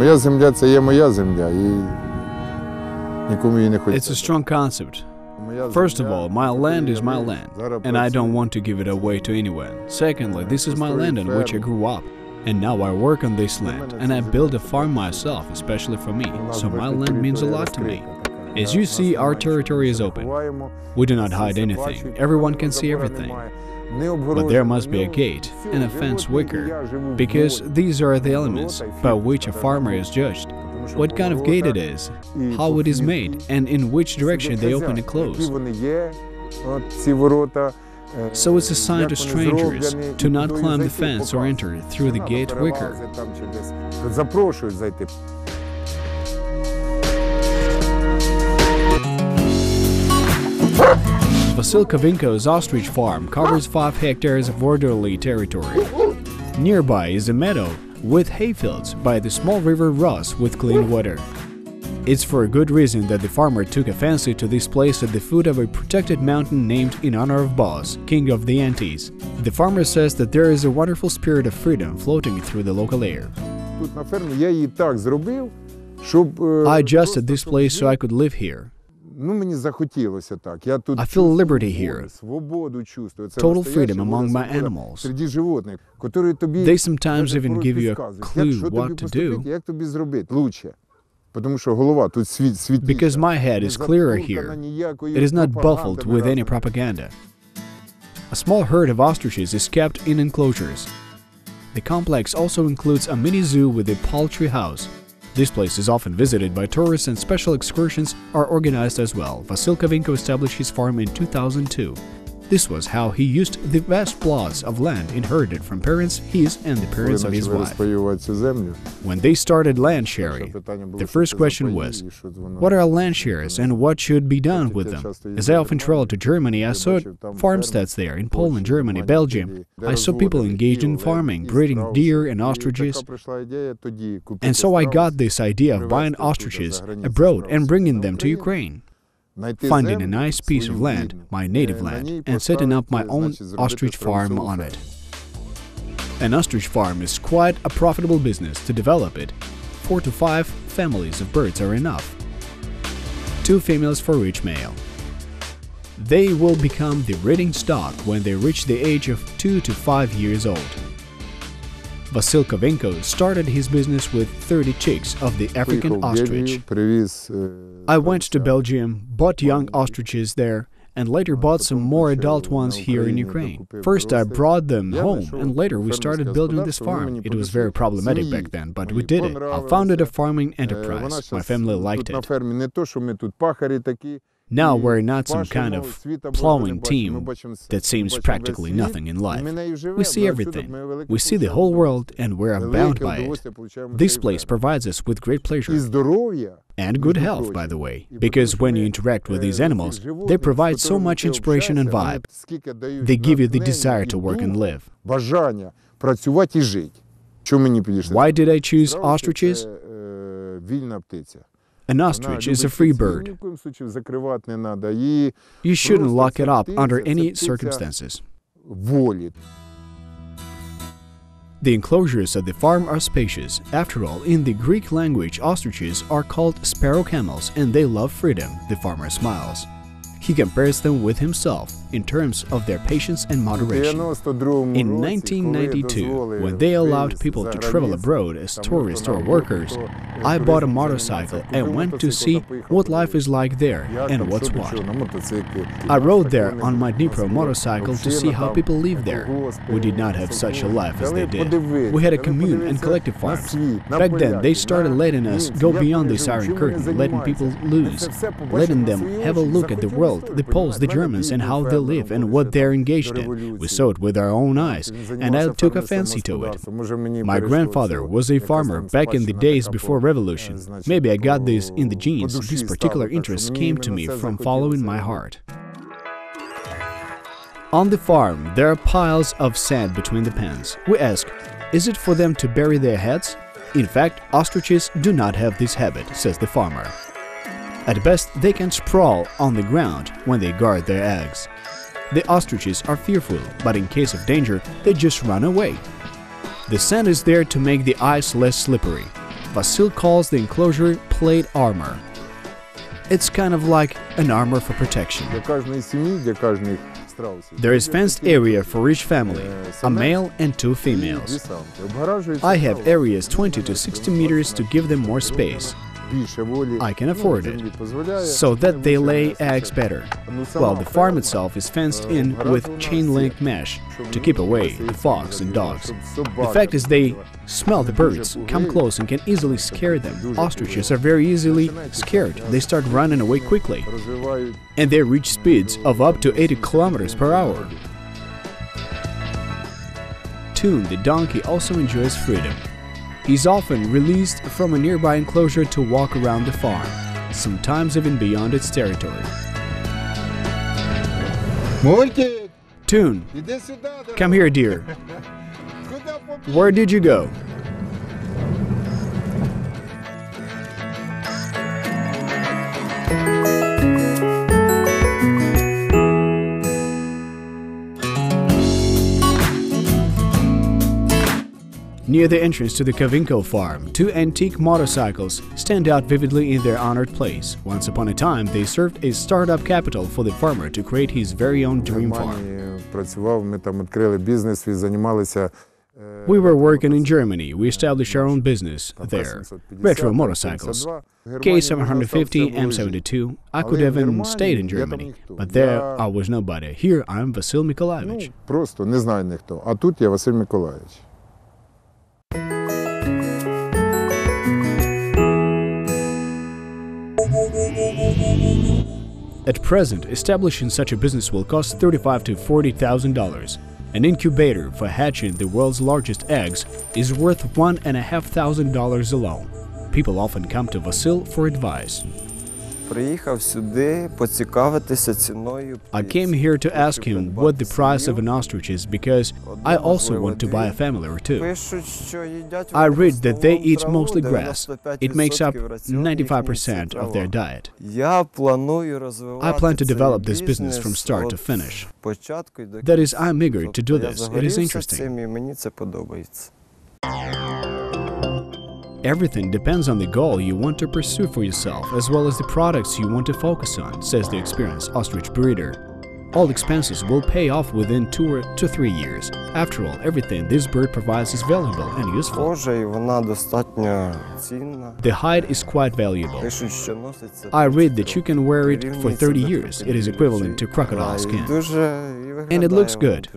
Моя земля – це є моя земля, і нікому її не хочеться. It's a strong concept. First of all, my land is my land, and I don't want to give it away to anyone. Secondly, this is my land on which I grew up, and now I work on this land, and I build a farm myself, especially for me, so my land means a lot to me. As you see, our territory is open. We do not hide anything. Everyone can see everything. But there must be a gate and a fence wicker, because these are the elements by which a farmer is judged. What kind of gate it is, how it is made, and in which direction they open and close. So it's a sign to strangers to not climb the fence or enter through the gate wicker. Vasyl Kovinko's ostrich farm covers 5 hectares of orderly territory. Nearby is a meadow with hayfields by the small river Ros with clean water. It's for a good reason that the farmer took a fancy to this place at the foot of a protected mountain named in honor of Boss, king of the Andes. The farmer says that there is a wonderful spirit of freedom floating through the local air. I adjusted this place so I could live here. I feel liberty here, total freedom among my animals. They sometimes even give you a clue what to do, because my head is clearer here. It is not buffled with any propaganda. A small herd of ostriches is kept in enclosures. The complex also includes a mini zoo with a poultry house. This place is often visited by tourists, and special excursions are organized as well. Vasyl Kovinko established his farm in 2002. This was how he used the vast plots of land inherited from parents, his and the parents of his wife. When they started land sharing, the first question was, what are land shares and what should be done with them? As I often traveled to Germany, I saw farmsteads there, in Poland, Germany, Belgium. I saw people engaged in farming, breeding deer and ostriches. And so I got this idea of buying ostriches abroad and bringing them to Ukraine. Finding a nice piece of land, my native land, and setting up my own ostrich farm on it. An ostrich farm is quite a profitable business. To develop it, 4 to 5 families of birds are enough. 2 females for each male. They will become the breeding stock when they reach the age of 2 to 5 years old. Vasyl Kovinko started his business with 30 chicks of the African ostrich. I went to Belgium, bought young ostriches there, and later bought some more adult ones here in Ukraine. First I brought them home, and later we started building this farm. It was very problematic back then, but we did it. I founded a farming enterprise. My family liked it. Now we're not some kind of plowing team that seems practically nothing in life. We see everything. We see the whole world, and we're bound by it. This place provides us with great pleasure. And good health, by the way, because when you interact with these animals, they provide so much inspiration and vibe. They give you the desire to work and live. Why did I choose ostriches? An ostrich is a free bird. You shouldn't lock it up under any circumstances. The enclosures at the farm are spacious. After all, in the Greek language, ostriches are called sparrow camels, and they love freedom. The farmer smiles. He compares them with himself in terms of their patience and moderation. In 1992, when they allowed people to travel abroad as tourists or workers, I bought a motorcycle and went to see what life is like there and what's what. I rode there on my Dnipro motorcycle to see how people live there. We did not have such a life as they did. We had a commune and collective farms. Back then, they started letting us go beyond this iron curtain, letting people loose, letting them have a look at the world, the Poles, the Germans, and how they live and what they're engaged in. We saw it with our own eyes, and I took a fancy to it. My grandfather was a farmer back in the days before revolution. Maybe I got this in the genes. This particular interest came to me from following my heart. On the farm, there are piles of sand between the pens. We ask, is it for them to bury their heads? In fact, ostriches do not have this habit, says the farmer. At best, they can sprawl on the ground when they guard their eggs. The ostriches are fearful, but in case of danger, they just run away. The sand is there to make the ice less slippery. Vasyl calls the enclosure plate armor. It's kind of like an armor for protection. There is fenced area for each family, a male and 2 females. I have areas 20 to 60 meters to give them more space. I can afford it, so that they lay eggs better, while the farm itself is fenced in with chain-link mesh to keep away the fox and dogs. The fact is they smell the birds, come close and can easily scare them. Ostriches are very easily scared. They start running away quickly, and they reach speeds of up to 80 kilometers per hour. Toon, the donkey, also enjoys freedom. He's often released from a nearby enclosure to walk around the farm, sometimes even beyond its territory. Toon, come here, dear. Where did you go? Near the entrance to the Kovinko farm, 2 antique motorcycles stand out vividly in their honored place. Once upon a time, they served as startup capital for the farmer to create his very own dream farm. We were working in Germany. We established our own business there. Retro motorcycles. K750, M72. I could have even stayed in Germany, but there I was nobody. Here I am Vasyl Mykolaievich. Просто не знаю ніхто, а тут я Василь Миколайович. At present, establishing such a business will cost $35,000 to $40,000. An incubator for hatching the world's largest eggs is worth $1,500 alone. People often come to Vasyl for advice. I came here to ask him what the price of an ostrich is because I also want to buy a family or 2. I read that they eat mostly grass. It makes up 95% of their diet. I plan to develop this business from start to finish. That is, I'm eager to do this. It is interesting. Everything depends on the goal you want to pursue for yourself, as well as the products you want to focus on, says the experienced ostrich breeder. All expenses will pay off within 2 to 3 years. After all, everything this bird provides is valuable and useful. The hide is quite valuable. I read that you can wear it for 30 years. It is equivalent to crocodile skin. And it looks good.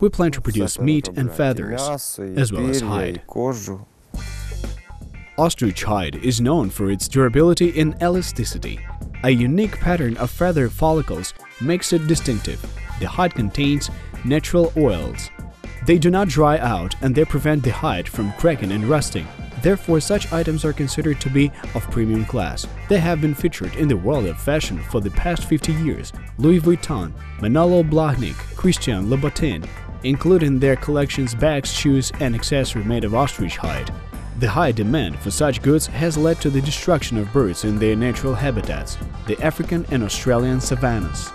We plan to produce meat and feathers, as well as hide. Ostrich hide is known for its durability and elasticity. A unique pattern of feather follicles makes it distinctive. The hide contains natural oils. They do not dry out and they prevent the hide from cracking and rusting. Therefore, such items are considered to be of premium class. They have been featured in the world of fashion for the past 50 years. Louis Vuitton, Manolo Blahnik, Christian Louboutin, including their collections bags, shoes, and accessories made of ostrich hide. The high demand for such goods has led to the destruction of birds in their natural habitats, the African and Australian savannas.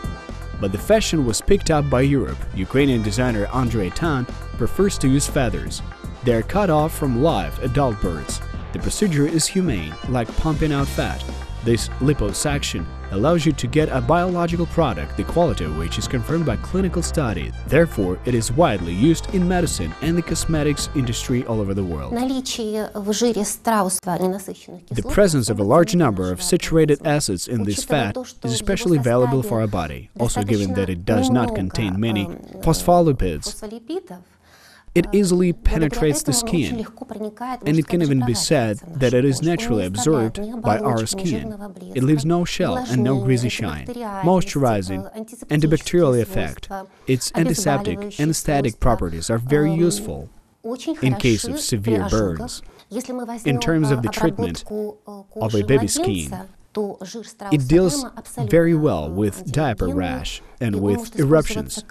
But the fashion was picked up by Europe. Ukrainian designer Andrei Tan prefers to use feathers. They are cut off from live adult birds. The procedure is humane, like pumping out fat. This liposuction allows you to get a biological product, the quality of which is confirmed by clinical studies. Therefore, it is widely used in medicine and the cosmetics industry all over the world. The presence of a large number of saturated acids in this fat is especially valuable for our body, also given that it does not contain many phospholipids. It easily penetrates the skin, and it can even be said that it is naturally absorbed by our skin. It leaves no shell and no greasy shine, moisturizing, antibacterial effect. Its antiseptic and aesthetic properties are very useful in case of severe burns. In terms of the treatment of a baby's skin, it deals very well with diaper rash and with eruptions.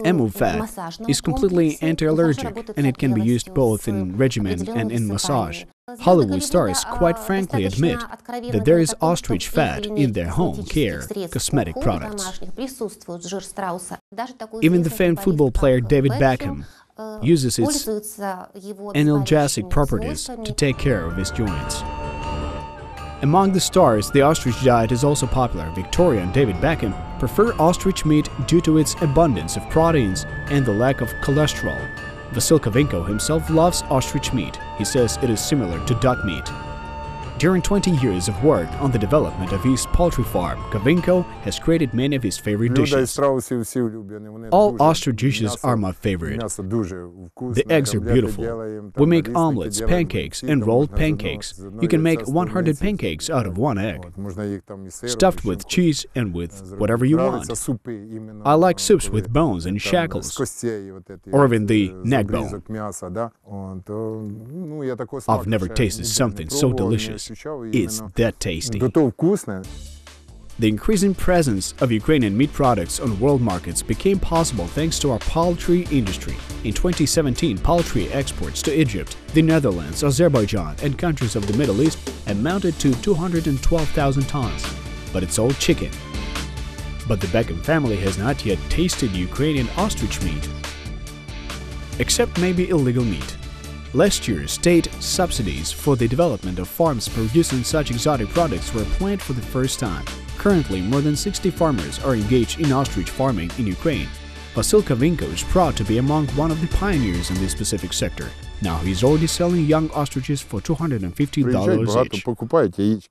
Emu fat is completely anti-allergic, and it can be used both in regimen and in massage. Hollywood stars quite frankly admit that there is ostrich fat in their home care cosmetic products. Even the famed football player David Beckham uses its analgesic properties to take care of his joints. Among the stars, the ostrich diet is also popular. Victoria and David Beckham prefer ostrich meat due to its abundance of proteins and the lack of cholesterol. Vasyl Kovinko himself loves ostrich meat. He says it is similar to duck meat. During 20 years of work on the development of his poultry farm, Kovinko has created many of his favorite dishes. All ostrich dishes are my favorite. The eggs are beautiful. We make omelets, pancakes, and rolled pancakes. You can make 100 pancakes out of one egg, stuffed with cheese and with whatever you want. I like soups with bones and shackles, or even the neck bone. I've never tasted something so delicious. It's that tasty. The increasing presence of Ukrainian meat products on world markets became possible thanks to our poultry industry. In 2017, poultry exports to Egypt, the Netherlands, Azerbaijan, and countries of the Middle East amounted to 212,000 tons. But it's all chicken. But the Beckham family has not yet tasted Ukrainian ostrich meat, except maybe illegal meat. Last year, state subsidies for the development of farms producing such exotic products were planned for the first time. Currently, more than 60 farmers are engaged in ostrich farming in Ukraine. Vasyl Kovinko is proud to be among one of the pioneers in this specific sector. Now he's already selling young ostriches for $250 each.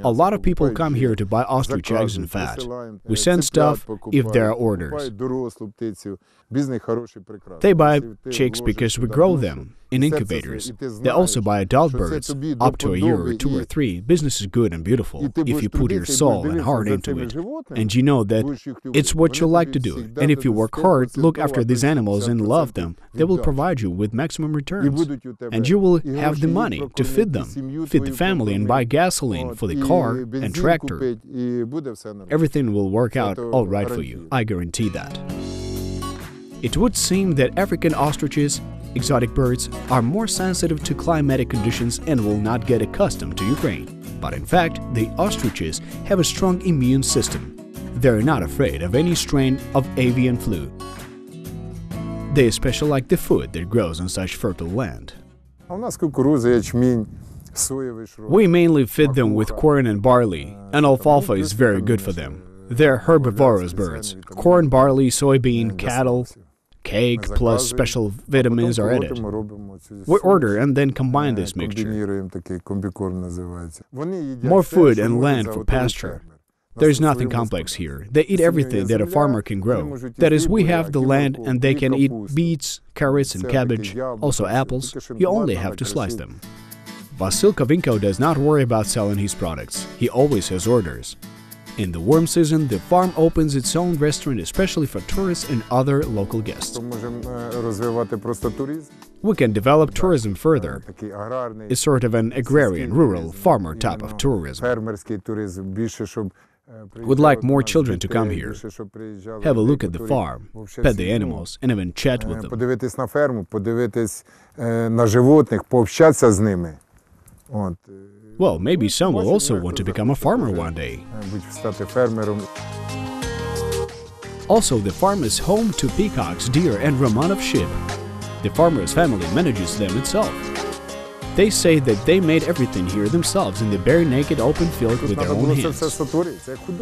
A lot of people come here to buy ostrich eggs and fat. We send stuff if there are orders. They buy chicks because we grow them in incubators. They also buy adult birds, up to a year or 2 or 3. Business is good and beautiful if you put your soul and heart into it. And you know that it's what you like to do. And if you work hard, look after these animals and love them, they will provide you with maximum returns. And you will have the money to feed them, feed the family and buy gasoline for the car and tractor. Everything will work out all right for you, I guarantee that. It would seem that African ostriches, exotic birds, are more sensitive to climatic conditions and will not get accustomed to Ukraine. But in fact, the ostriches have a strong immune system. They're not afraid of any strain of avian flu. They especially like the food that grows on such fertile land. We mainly feed them with corn and barley, and alfalfa is very good for them. They're herbivorous birds. Corn, barley, soybean, cattle, cake, plus special vitamins are added. We order and then combine this mixture. More food and land for pasture. There's nothing complex here. They eat everything that a farmer can grow. That is, we have the land and they can eat beets, carrots and cabbage, also apples. You only have to slice them. Vasyl Kovinko does not worry about selling his products. He always has orders. In the warm season, the farm opens its own restaurant especially for tourists and other local guests. We can develop tourism further. It's sort of an agrarian, rural, farmer type of tourism. We'd like more children to come here, have a look at the farm, pet the animals, and even chat with them. Well, maybe some will also want to become a farmer one day. Also, the farm is home to peacocks, deer, and Romanov sheep. The farmer's family manages them itself. They say that they made everything here themselves in the bare naked open field with their own hands.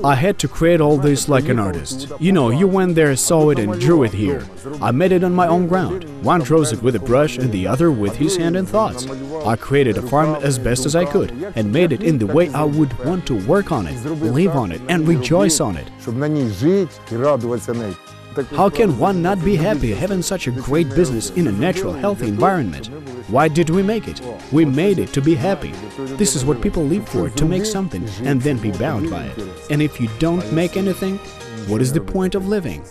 I had to create all this like an artist. You know, you went there, saw it and drew it here. I made it on my own ground. One draws it with a brush and the other with his hand and thoughts. I created a farm as best as I could and made it in the way I would want to work on it, live on it and rejoice on it. How can one not be happy having such a great business in a natural, healthy environment? Why did we make it? We made it to be happy. This is what people live for, to make something and then be bound by it. And if you don't make anything, what is the point of living?